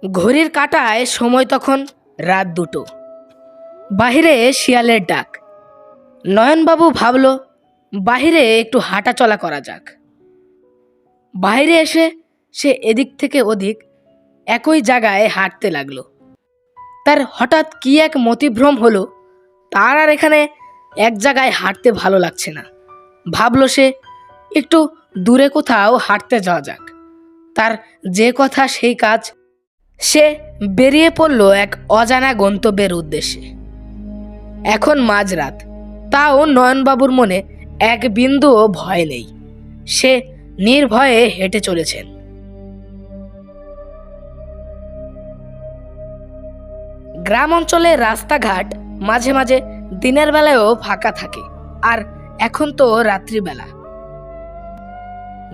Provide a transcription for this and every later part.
ঘড়ির কাঁটায় সময় তখন রাত 2টো। বাহিরে শিয়ালের ডাক। নয়নবাবু ভাবল বাহিরে একটু হাঁটা চলা করা যাক। বাইরে এসে সে এদিক থেকে ওদিক একই জায়গায় হাঁটতে লাগলো। তার হঠাৎ কি এক মতিভ্রম হলো, তার আর এখানে এক জায়গায় হাঁটতে ভালো লাগছে না। ভাবলো সে একটু দূরে কোথাও হাঁটতে যাওয়া যাক। তার যে কথা সেই কাজ। সে বেরিয়ে পড়ল এক অজানা গন্তব্যের উদ্দেশ্যে। এখন মাঝরাত, তাও নয়নবাবুর মনে এক বিন্দুও ভয় নেই। সে নির্ভয়ে হেঁটে চলেছেন। গ্রাম অঞ্চলের রাস্তাঘাট মাঝে মাঝে দিনের বেলায়ও ফাঁকা থাকে, আর এখন তো রাত্রিবেলা।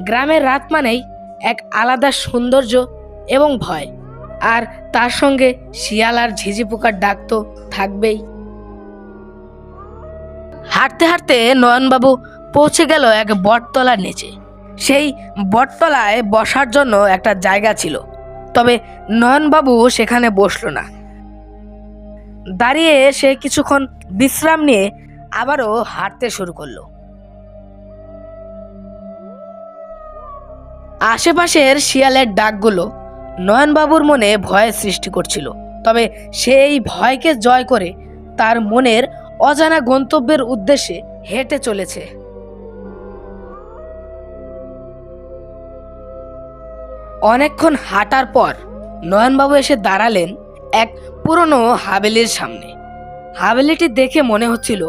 গ্রামের রাত মানেই এক আলাদা সৌন্দর্য এবং ভয়, আর তার সঙ্গে শিয়াল আর ঝিঝি পোকার ডাক তো থাকবেই। হাঁটতে হাঁটতে নয়নবাবু পৌঁছে গেল এক বটতলার নিচে। সেই বটতলায় বসার জন্য একটা জায়গা ছিল, তবে নয়নবাবু সেখানে বসলো না। দাঁড়িয়ে সে কিছুক্ষণ বিশ্রাম নিয়ে আবারও হাঁটতে শুরু করলো। আশেপাশের শিয়ালের ডাকগুলো নয়নবাবুর মনে ভয়ের সৃষ্টি করছিল, তবে সেই ভয়কে জয় করে তার মনের অজানা গন্তব্যের উদ্দেশ্যে হেঁটে চলেছে। অনেকক্ষণ হাঁটার পর নয়নবাবু এসে দাঁড়ালেন এক পুরনো হাভেলির সামনে। হাভেলিটি দেখে মনে হচ্ছিল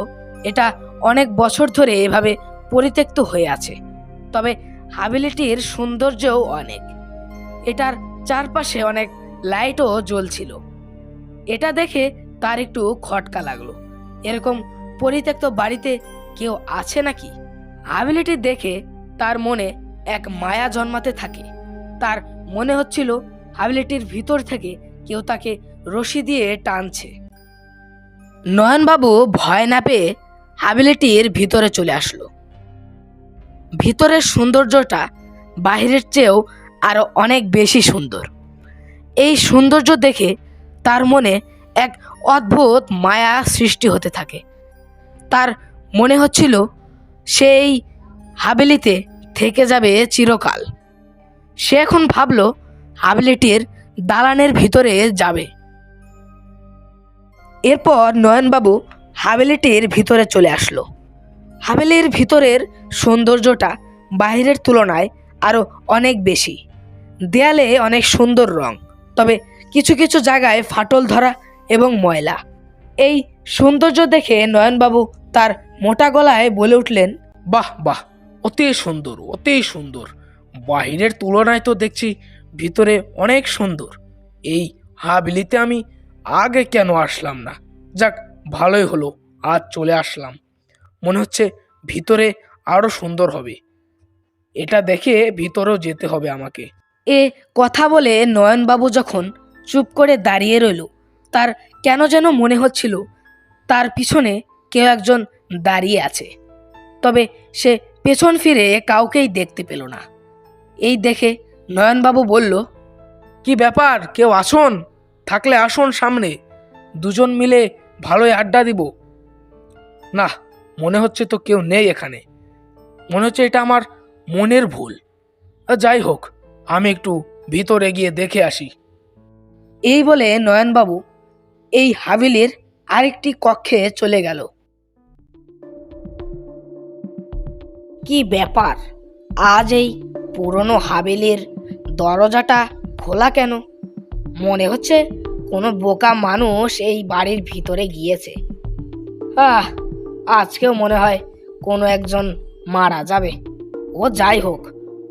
এটা অনেক বছর ধরে এভাবে পরিত্যক্ত হয়ে আছে, তবে হাভেলিটির সৌন্দর্যও অনেক। এটার চারপাশে অনেক লাইটও জ্বলছিল। এটা দেখে তার একটু খটকা লাগলো। এরকম পরিত্যক্ত বাড়িতে কেউ আছে নাকি? হাভেলিটি দেখে তার মনে এক মায়া জন্মাতে থাকে। তার মনে হচ্ছিল হাভেলিটির ভিতর থেকে কেউ তাকে রশি দিয়ে টানছে। নয়নবাবু ভয় না পেয়ে হাভেলিটির ভিতরে চলে আসলো। ভিতরের সৌন্দর্যটা বাহিরের চেয়েও আরো অনেক বেশি সুন্দর। এই সৌন্দর্য দেখে তার মনে এক অদ্ভুত মায়া সৃষ্টি হতে থাকে। তার মনে হচ্ছিল সেই হাভেলিতে থেকে যাবে চিরকাল। সে এখন ভাবল হাভেলিটির দালানের ভিতরে যাবে। এরপর নয়নবাবু হাভেলিটির ভিতরে চলে আসলো। হাভেলির ভিতরের সৌন্দর্যটা বাইরের তুলনায় আরো অনেক বেশি। দেয়ালে অনেক সুন্দর রং, তবে কিছু কিছু জায়গায় ফাটল ধরা এবং ময়লা। এই সৌন্দর্য দেখে নয়নবাবু তার মোটা গলায় বলে উঠলেন, বাহ বাহ, অতি সুন্দর, অতি সুন্দর। বাহিরের তুলনায় তো দেখছি ভিতরে অনেক সুন্দর। এই হাভেলিতে আমি আগে কেন আসলাম না? যাক, ভালোই হলো আজ চলে আসলাম। মনে হচ্ছে ভিতরে আরো সুন্দর হবে। এটা দেখে ভিতরেও যেতে হবে আমাকে। এ কথা বলে নয়নবাবু যখন চুপ করে দাঁড়িয়ে রইল, তার কেন যেন মনে হচ্ছিল তার পিছনে কেউ একজন দাঁড়িয়ে আছে, তবে সে পেছন ফিরে কাউকেই দেখতে পেল না। এই দেখে নয়নবাবু বলল, কি ব্যাপার, কেউ আসুন? থাকলে আসুন সামনে, দুজন মিলে ভালোই আড্ডা দিব। না, মনে হচ্ছে তো কেউ নেই এখানে। মনে হচ্ছে এটা আমার মনের ভুল। যাই হোক, আমি একটু ভিতরে গিয়ে দেখে আসি। এই বলে নয়নবাবু এই হাভেলির আরেকটি কক্ষে চলে গেল। কি ব্যাপার, আজ এই পুরনো হাভেলির দরজাটা খোলা কেন? মনে হচ্ছে কোনো বোকা মানুষ এই বাড়ির ভিতরে গিয়েছে। আজকেও মনে হয় কোনো একজন মারা যাবে। ও যাই হোক,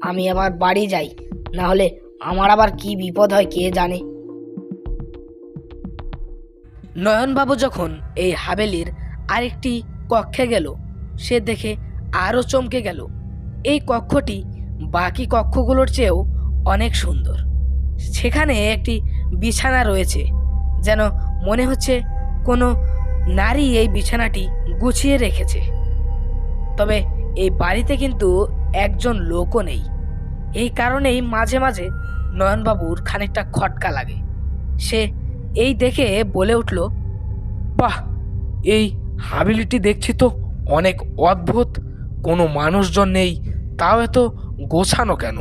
আমি আবার বাড়ি যাই, না হলে আমার আবার কি বিপদ হয় কে জানে। নয়নবাবু যখন এই হাভেলির আরেকটি কক্ষে গেল, সে দেখে আরও চমকে গেল। এই কক্ষটি বাকি কক্ষগুলোর চেয়েও অনেক সুন্দর। সেখানে একটি বিছানা রয়েছে, যেন মনে হচ্ছে কোনো নারী এই বিছানাটি গুছিয়ে রেখেছে। তবে এই বাড়িতে কিন্তু একজন লোকও নেই। এই কারণেই মাঝে মাঝে নয়নবাবুর খানিকটা খটকা লাগে। সে এই দেখে বলে উঠল, বাহ, এই হাবিলিটি দেখছি তো অনেক অদ্ভুত। কোনো মানুষজন নেই, তাও এত গোছানো কেন?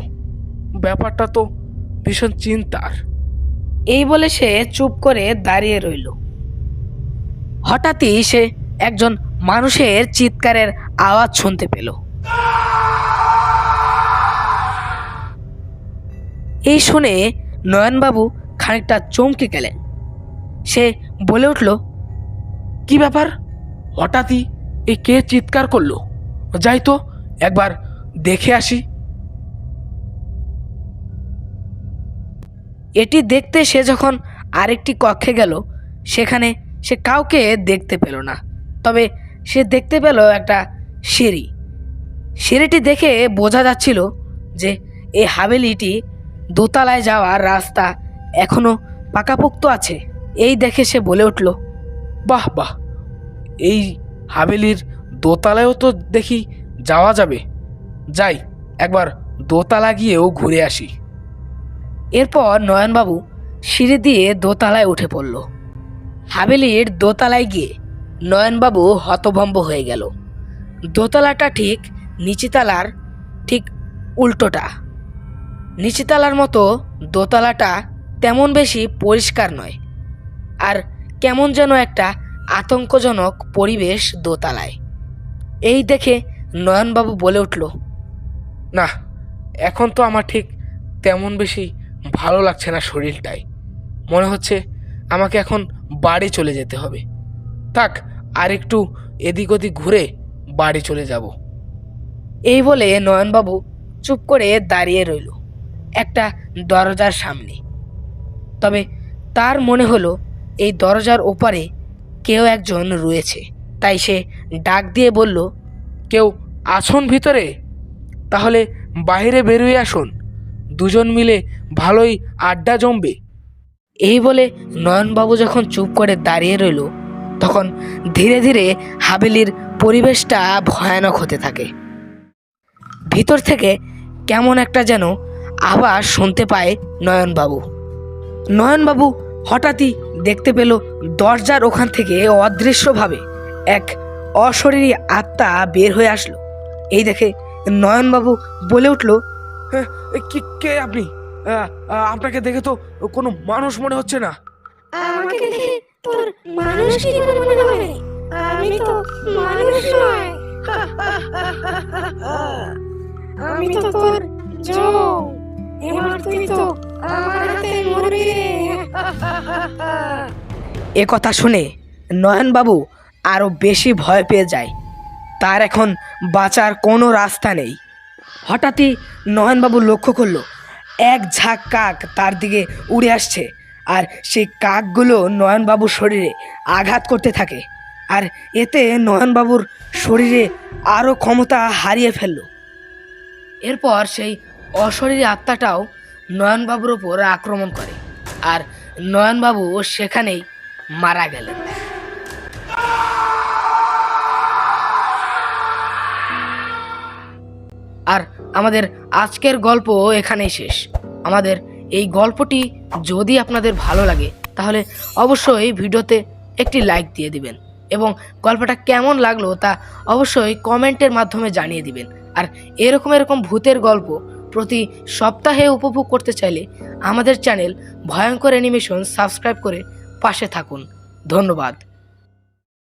ব্যাপারটা তো ভীষণ চিন্তার। এই বলে সে চুপ করে দাঁড়িয়ে রইল। হঠাৎই সে একজন মানুষের চিৎকারের আওয়াজ শুনতে পেল। এই শুনে নয়নবাবু খানিকটা চমকে গেলেন। সে বলে উঠল, কি ব্যাপার? হঠাৎই এই কে চিৎকার করলো? যাই তো একবার দেখে আসি। এটি দেখতে সে যখন আরেকটি কক্ষে গেল, সেখানে সে কাউকে দেখতে পেল না। তবে সে দেখতে পেল একটা সিঁড়ি। সিঁড়িটি দেখে বোঝা যাচ্ছিল যে এই হাভেলিটি দোতলায় যাওয়ার রাস্তা এখনো পাকাপোক্ত আছে। এই দেখে সে বলে উঠল, বাহ বাহ, এই হাভেলির দোতলায়ও তো দেখি যাওয়া যাবে। যাই একবার দোতলা গিয়েও ঘুরে আসি। এরপর নয়নবাবু সিঁড়ি দিয়ে দোতলায় উঠে পড়ল। হাভেলির দোতলায় গিয়ে নয়নবাবু হতভম্ব হয়ে গেল। দোতলাটা ঠিক নিচেতলার ঠিক উল্টোটা। নিচেতলার মতো দোতলাটা তেমন বেশি পরিষ্কার নয়, আর কেমন যেন একটা আতঙ্কজনক পরিবেশ দোতলায়। এই দেখে নয়নবাবু বলে উঠল, না, এখন তো আমার ঠিক তেমন বেশি ভালো লাগছে না শরীরটায়। মনে হচ্ছে আমাকে এখন বাড়ি চলে যেতে হবে। থাক, আর একটু এদিক ওদিক ঘুরে বাড়ি চলে যাব। এই বলে নয়নবাবু চুপ করে দাঁড়িয়ে রইল একটা দরজার সামনে। তবে তার মনে হলো এই দরজার ওপারে কেউ একজন রয়েছে। তাই সে ডাক দিয়ে বলল, কেউ আসুন ভিতরে? তাহলে বাইরে বেরিয়ে আসুন, দুজন মিলে ভালোই আড্ডা জমবে। এই বলে নয়নবাবু যখন চুপ করে দাঁড়িয়ে রইল, তখন ধীরে ধীরে হাভেলির পরিবেশটা ভয়ানক হতে থাকে। ভিতর থেকে কেমন একটা যেন আওয়াজ শুনতে পায় নয়নবাবু। নয়নবাবু হঠাৎই দেখতে পেল দরজার ওখান থেকে অদৃশ্যভাবে এক অশরীরী আত্মা বের হয়ে আসলো। এই দেখে নয়নবাবু বলে উঠল, হ্যাঁ, কে আপনি? আপনাকে দেখে তো কোনো মানুষ মনে হচ্ছে না। আমাকে দেখে তোর মানুষ কি করে মনে হয়? আমি তো মানুষ নয়। আমি তো তোর জম। এবার তুই তো আমার হাতে মরবি। এ কথা শুনে নয়নবাবু আরও বেশি ভয় পেয়ে যায়। তার এখন বাঁচার কোনো রাস্তা নেই। হঠাৎই নয়নবাবু লক্ষ্য করলো এক ঝাঁক কাক তার দিকে উড়ে আসছে, আর সেই কাকগুলো নয়নবাবুর শরীরে আঘাত করতে থাকে। আর এতে নয়নবাবুর শরীরে আরও ক্ষমতা হারিয়ে ফেলল। এরপর সেই অশরীরী আত্মাটাও নয়নবাবুর ওপর আক্রমণ করে, আর নয়নবাবু সেখানেই মারা গেলেন। আর আমাদের আজকের গল্প এখানেই শেষ। আমাদের এই গল্পটি যদি আপনাদের ভালো লাগে তাহলে অবশ্যই ভিডিওতে একটি লাইক দিয়ে দিবেন, এবং গল্পটা কেমন লাগলো তা অবশ্যই কমেন্টের মাধ্যমে জানিয়ে দিবেন। আর এরকম ভূতের গল্প প্রতি সপ্তাহে উপভোগ করতে চাইলে আমাদের চ্যানেল ভয়ঙ্কর অ্যানিমেশন সাবস্ক্রাইব করে পাশে থাকুন। ধন্যবাদ।